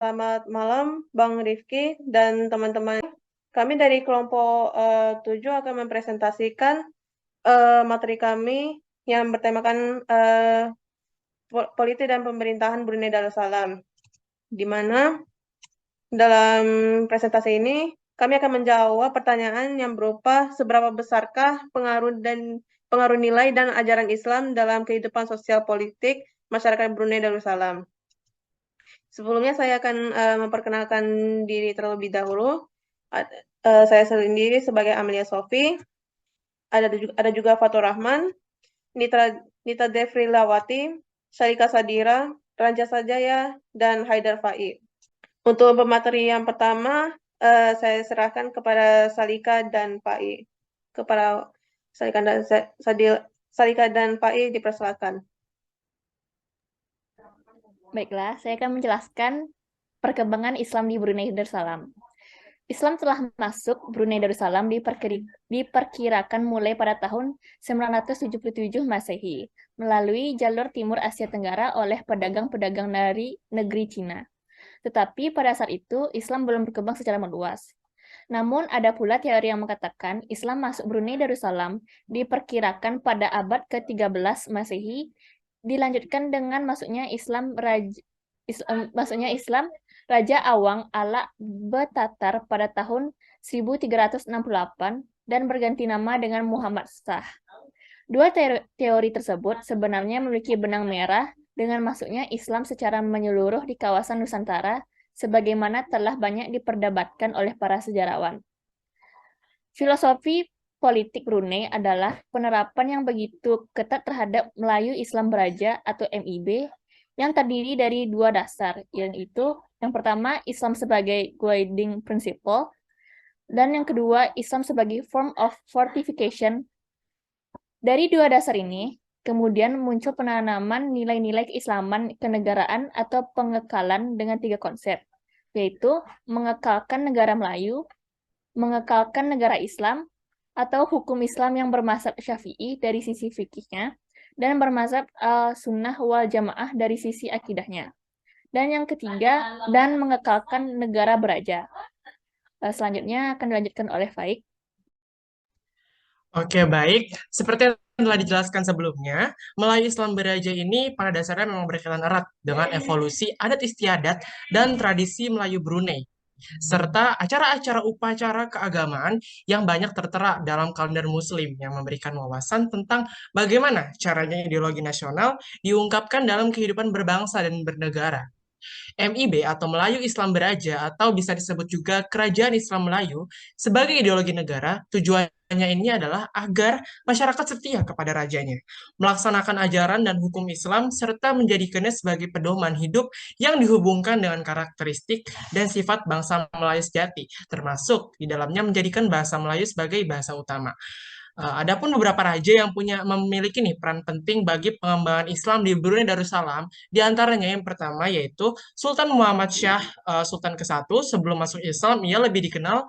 Selamat malam, Bang Rifki dan teman-teman. Kami dari kelompok 7 akan mempresentasikan materi kami yang bertemakan politik dan pemerintahan Brunei Darussalam. Di mana dalam presentasi ini kami akan menjawab pertanyaan yang berupa seberapa besarkah pengaruh nilai dan ajaran Islam dalam kehidupan sosial politik masyarakat Brunei Darussalam. Sebelumnya saya akan memperkenalkan diri terlebih dahulu. Saya sendiri sebagai Amelia Sofi, ada juga Fatur Rahman, Nita Devrilawati, Syarika Sadira, Ranja Sajaya, dan Haidar Faiz. Untuk pemateri yang pertama, saya serahkan kepada Salika dan Faiz. Kepada Salika dan Faiz dipersilakan. Baiklah, saya akan menjelaskan perkembangan Islam di Brunei Darussalam. Islam telah masuk Brunei Darussalam diperkirakan mulai pada tahun 977 Masehi melalui jalur Timur Asia Tenggara oleh pedagang-pedagang dari negeri Cina. Tetapi pada saat itu Islam belum berkembang secara meluas. Namun ada pula teori yang mengatakan Islam masuk Brunei Darussalam diperkirakan pada abad ke-13 Masehi, dilanjutkan dengan masuknya Islam Raja Awang ala Betatar pada tahun 1368 dan berganti nama dengan Muhammad Shah. Dua teori tersebut sebenarnya memiliki benang merah dengan masuknya Islam secara menyeluruh di kawasan Nusantara, sebagaimana telah banyak diperdebatkan oleh para sejarawan. Filosofi politik Brunei adalah penerapan yang begitu ketat terhadap Melayu Islam Beraja atau MIB yang terdiri dari dua dasar, yaitu yang pertama Islam sebagai guiding principle, dan yang kedua Islam sebagai form of fortification. Dari dua dasar ini, kemudian muncul penanaman nilai-nilai keislaman kenegaraan atau pengekalan dengan tiga konsep, yaitu mengekalkan negara Melayu, mengekalkan negara Islam, atau hukum Islam yang bermazhab Syafi'i dari sisi fikihnya, dan bermazhab sunnah wal jamaah dari sisi akidahnya. Dan yang ketiga, dan mengekalkan negara beraja. Selanjutnya akan dilanjutkan oleh Faik. Oke, baik. Seperti yang telah dijelaskan sebelumnya, Melayu Islam Beraja ini pada dasarnya memang berkaitan erat dengan evolusi adat istiadat dan tradisi Melayu Brunei, serta acara-acara upacara keagamaan yang banyak tertera dalam kalender Muslim yang memberikan wawasan tentang bagaimana caranya ideologi nasional diungkapkan dalam kehidupan berbangsa dan bernegara. MIB atau Melayu Islam Beraja atau bisa disebut juga Kerajaan Islam Melayu sebagai ideologi negara, tujuannya ini adalah agar masyarakat setia kepada rajanya, melaksanakan ajaran dan hukum Islam, serta menjadikannya sebagai pedoman hidup yang dihubungkan dengan karakteristik dan sifat bangsa Melayu sejati, termasuk di dalamnya menjadikan bahasa Melayu sebagai bahasa utama. Adapun beberapa raja yang memiliki nih peran penting bagi pengembangan Islam di Brunei Darussalam, di antaranya yang pertama yaitu Sultan Muhammad Shah Sultan ke-1. Sebelum masuk Islam, ia lebih dikenal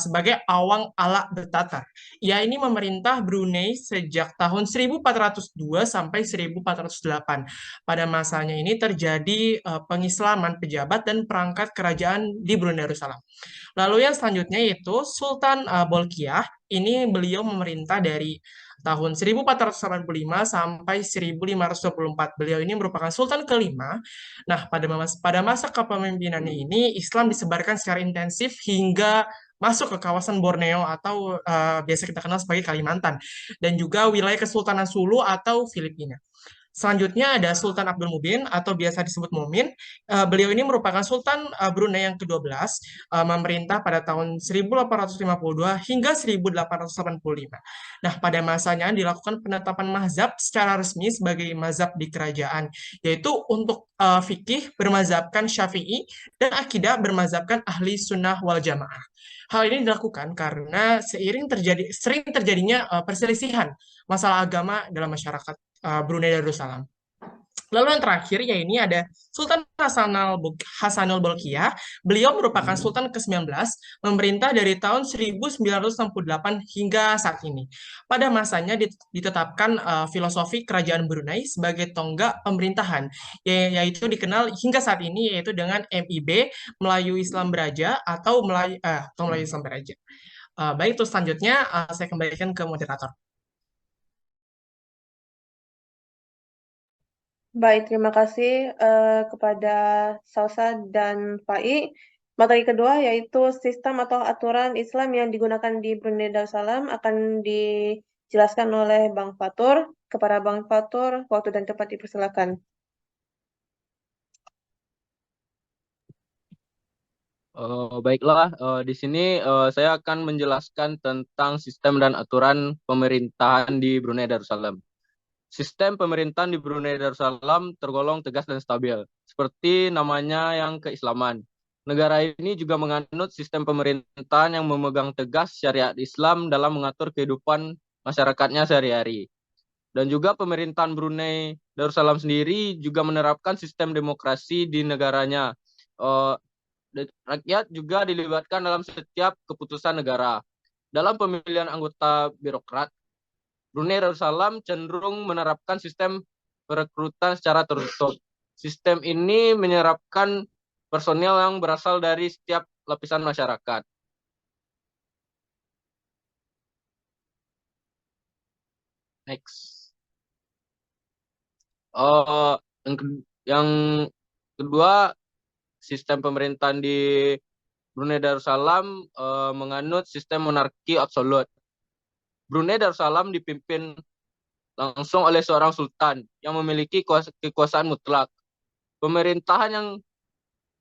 sebagai Awang ala Betatar. Ia ini memerintah Brunei sejak tahun 1402 sampai 1408. Pada masanya ini terjadi pengislaman pejabat dan perangkat kerajaan di Brunei Darussalam. Lalu yang selanjutnya yaitu Sultan Bolkiah. Ini beliau memerintah dari tahun 1485 sampai 1524. Beliau ini merupakan sultan kelima. Nah, pada masa kepemimpinannya ini Islam disebarkan secara intensif hingga masuk ke kawasan Borneo atau biasa kita kenal sebagai Kalimantan dan juga wilayah Kesultanan Sulu atau Filipina. Selanjutnya ada Sultan Abdul Mubin atau biasa disebut Mumin. Beliau ini merupakan Sultan Brunei yang ke-12, memerintah pada tahun 1852 hingga 1885. Nah, pada masanya dilakukan penetapan mazhab secara resmi sebagai mazhab di kerajaan, yaitu untuk fikih bermazhabkan Syafi'i dan akidah bermazhabkan ahli sunnah wal jamaah. Hal ini dilakukan karena sering terjadinya perselisihan masalah agama dalam masyarakat Brunei Darussalam. Lalu yang terakhir ya ini ada Sultan Hasanul Bolkiah. Beliau merupakan Sultan ke-19 memerintah dari tahun 1968 hingga saat ini. Pada masanya ditetapkan filosofi kerajaan Brunei sebagai tonggak pemerintahan, yaitu dikenal hingga saat ini yaitu dengan MIB, Melayu Islam Beraja atau Melayu Islam Beraja. Baik, terus selanjutnya saya kembalikan ke moderator. Baik, terima kasih kepada Salsa dan Fai. Materi kedua yaitu sistem atau aturan Islam yang digunakan di Brunei Darussalam akan dijelaskan oleh Bang Fatur. Kepada Bang Fatur, waktu dan tempat dipersilakan. Baiklah, di sini saya akan menjelaskan tentang sistem dan aturan pemerintahan di Brunei Darussalam. Sistem pemerintahan di Brunei Darussalam tergolong tegas dan stabil, seperti namanya yang keislaman. Negara ini juga menganut sistem pemerintahan yang memegang tegas syariat Islam dalam mengatur kehidupan masyarakatnya sehari-hari. Dan juga pemerintahan Brunei Darussalam sendiri juga menerapkan sistem demokrasi di negaranya. Rakyat juga dilibatkan dalam setiap keputusan negara. Dalam pemilihan anggota birokrat, Brunei Darussalam cenderung menerapkan sistem perekrutan secara tertutup. Sistem ini menyerapkan personel yang berasal dari setiap lapisan masyarakat. Next. Yang kedua, sistem pemerintahan di Brunei Darussalam menganut sistem monarki absolut. Brunei Darussalam dipimpin langsung oleh seorang sultan yang memiliki kekuasaan mutlak. Pemerintahan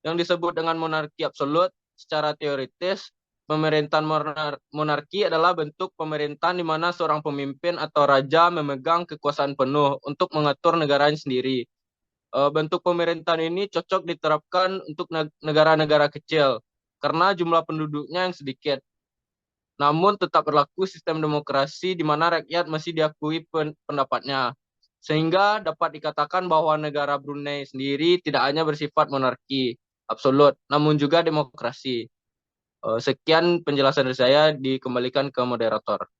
yang disebut dengan monarki absolut secara teoritis, pemerintahan monarki adalah bentuk pemerintahan di mana seorang pemimpin atau raja memegang kekuasaan penuh untuk mengatur negaranya sendiri. Bentuk pemerintahan ini cocok diterapkan untuk negara-negara kecil karena jumlah penduduknya yang sedikit. Namun tetap berlaku sistem demokrasi di mana rakyat masih diakui pendapatnya. Sehingga dapat dikatakan bahwa negara Brunei sendiri tidak hanya bersifat monarki absolut, namun juga demokrasi. Sekian penjelasan dari saya, dikembalikan ke moderator.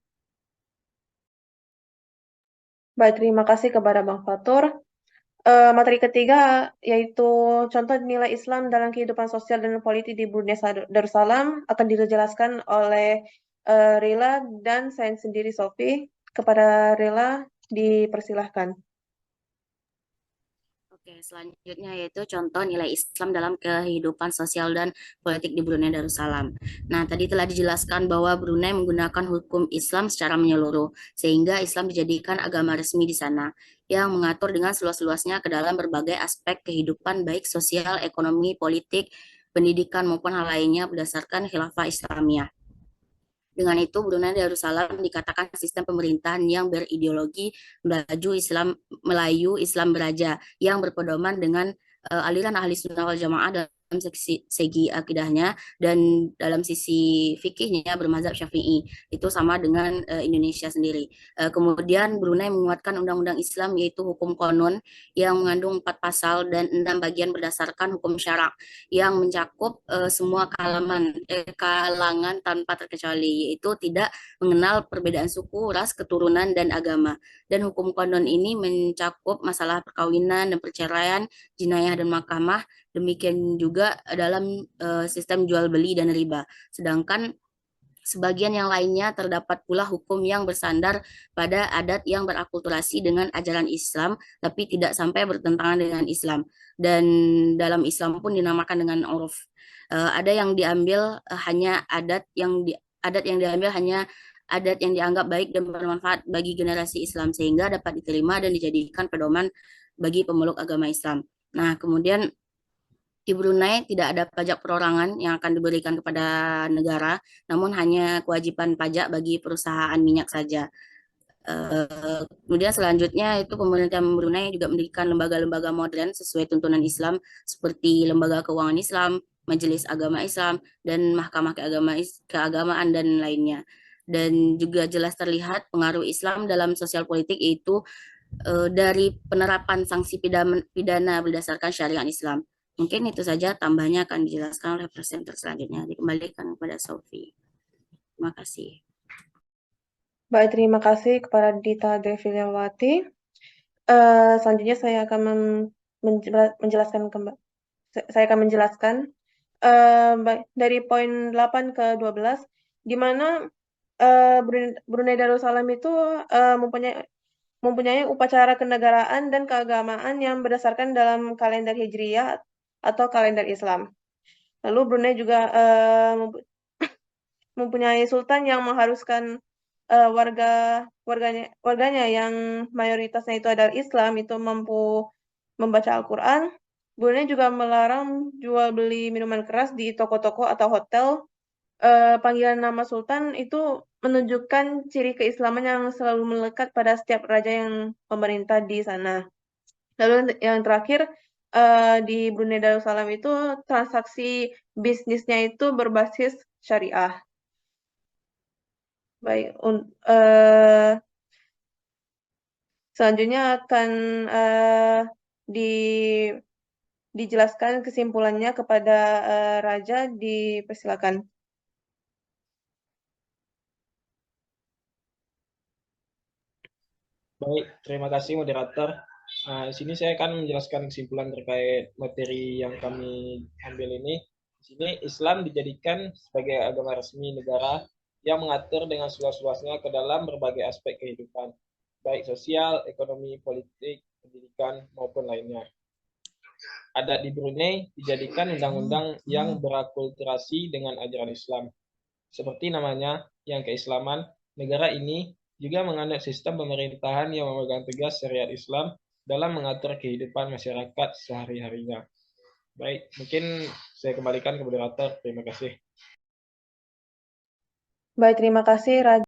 Baik, terima kasih kepada Bang Fatur. Materi ketiga yaitu contoh nilai Islam dalam kehidupan sosial dan politik di Brunei Darussalam akan dijelaskan oleh Rila dan saya sendiri Sofi. Kepada Rila dipersilahkan. Oke, selanjutnya yaitu contoh nilai Islam dalam kehidupan sosial dan politik di Brunei Darussalam. Nah, tadi telah dijelaskan bahwa Brunei menggunakan hukum Islam secara menyeluruh, sehingga Islam dijadikan agama resmi di sana, yang mengatur dengan seluas-luasnya ke dalam berbagai aspek kehidupan baik sosial, ekonomi, politik, pendidikan maupun hal lainnya berdasarkan khilafah Islamiyah. Dengan itu, Brunei Darussalam dikatakan sistem pemerintahan yang berideologi Melayu Islam Beraja yang berpedoman dengan aliran ahli sunnah wal jamaah dalam segi akidahnya dan dalam sisi fikihnya bermazhab Syafi'i. Itu sama dengan Indonesia sendiri. Kemudian Brunei menguatkan undang-undang Islam yaitu hukum konun yang mengandung 4 pasal dan 6 bagian berdasarkan hukum syarak yang mencakup semua kalangan tanpa terkecuali, yaitu tidak mengenal perbedaan suku, ras, keturunan, dan agama. Dan hukum konun ini mencakup masalah perkawinan dan perceraian, jinayah dan mahkamah, demikian juga dalam sistem jual beli dan riba. Sedangkan sebagian yang lainnya terdapat pula hukum yang bersandar pada adat yang berakulturasi dengan ajaran Islam, tapi tidak sampai bertentangan dengan Islam. Dan dalam Islam pun dinamakan dengan uruf. Ada yang diambil hanya adat yang diambil hanya adat yang dianggap baik dan bermanfaat bagi generasi Islam sehingga dapat diterima dan dijadikan pedoman bagi pemeluk agama Islam. Nah, kemudian di Brunei tidak ada pajak perorangan yang akan diberikan kepada negara, namun hanya kewajiban pajak bagi perusahaan minyak saja. Kemudian selanjutnya itu pemerintah Brunei juga mendirikan lembaga-lembaga modern sesuai tuntunan Islam seperti Lembaga Keuangan Islam, Majelis Agama Islam, dan Mahkamah Keagamaan dan lainnya. Dan juga jelas terlihat pengaruh Islam dalam sosial politik yaitu dari penerapan sanksi pidana berdasarkan syariat Islam. Mungkin itu saja, tambahnya akan dijelaskan oleh presenter selanjutnya. Dikembalikan kepada Sophie. Terima kasih. Baik, terima kasih kepada Dita Deviliawati. Selanjutnya saya akan menjelaskan dari poin 8 ke 12, di mana Brunei Darussalam itu mempunyai upacara kenegaraan dan keagamaan yang berdasarkan dalam kalender Hijriyah atau kalender Islam. Lalu Brunei juga mempunyai sultan yang mengharuskan warganya yang mayoritasnya itu adalah Islam itu mampu membaca Al-Quran. Brunei juga melarang jual beli minuman keras di toko-toko atau hotel. Panggilan nama sultan itu menunjukkan ciri keislaman yang selalu melekat pada setiap raja yang memerintah di sana. Lalu yang terakhir, di Brunei Darussalam itu transaksi bisnisnya itu berbasis syariah. Baik, selanjutnya akan dijelaskan kesimpulannya kepada Raja, dipersilakan. Baik, terima kasih moderator. Nah, di sini saya akan menjelaskan kesimpulan terkait materi yang kami ambil ini. Di sini Islam dijadikan sebagai agama resmi negara yang mengatur dengan seluas-luasnya ke dalam berbagai aspek kehidupan, baik sosial, ekonomi, politik, pendidikan, maupun lainnya. Adat di Brunei dijadikan undang-undang yang berakulturasi dengan ajaran Islam. Seperti namanya, yang keislaman, negara ini juga menganut sistem pemerintahan yang memegang tegas syariat Islam dalam mengatur kehidupan masyarakat sehari-harinya. Baik, mungkin saya kembalikan ke moderator. Terima kasih. Baik, terima kasih Raja.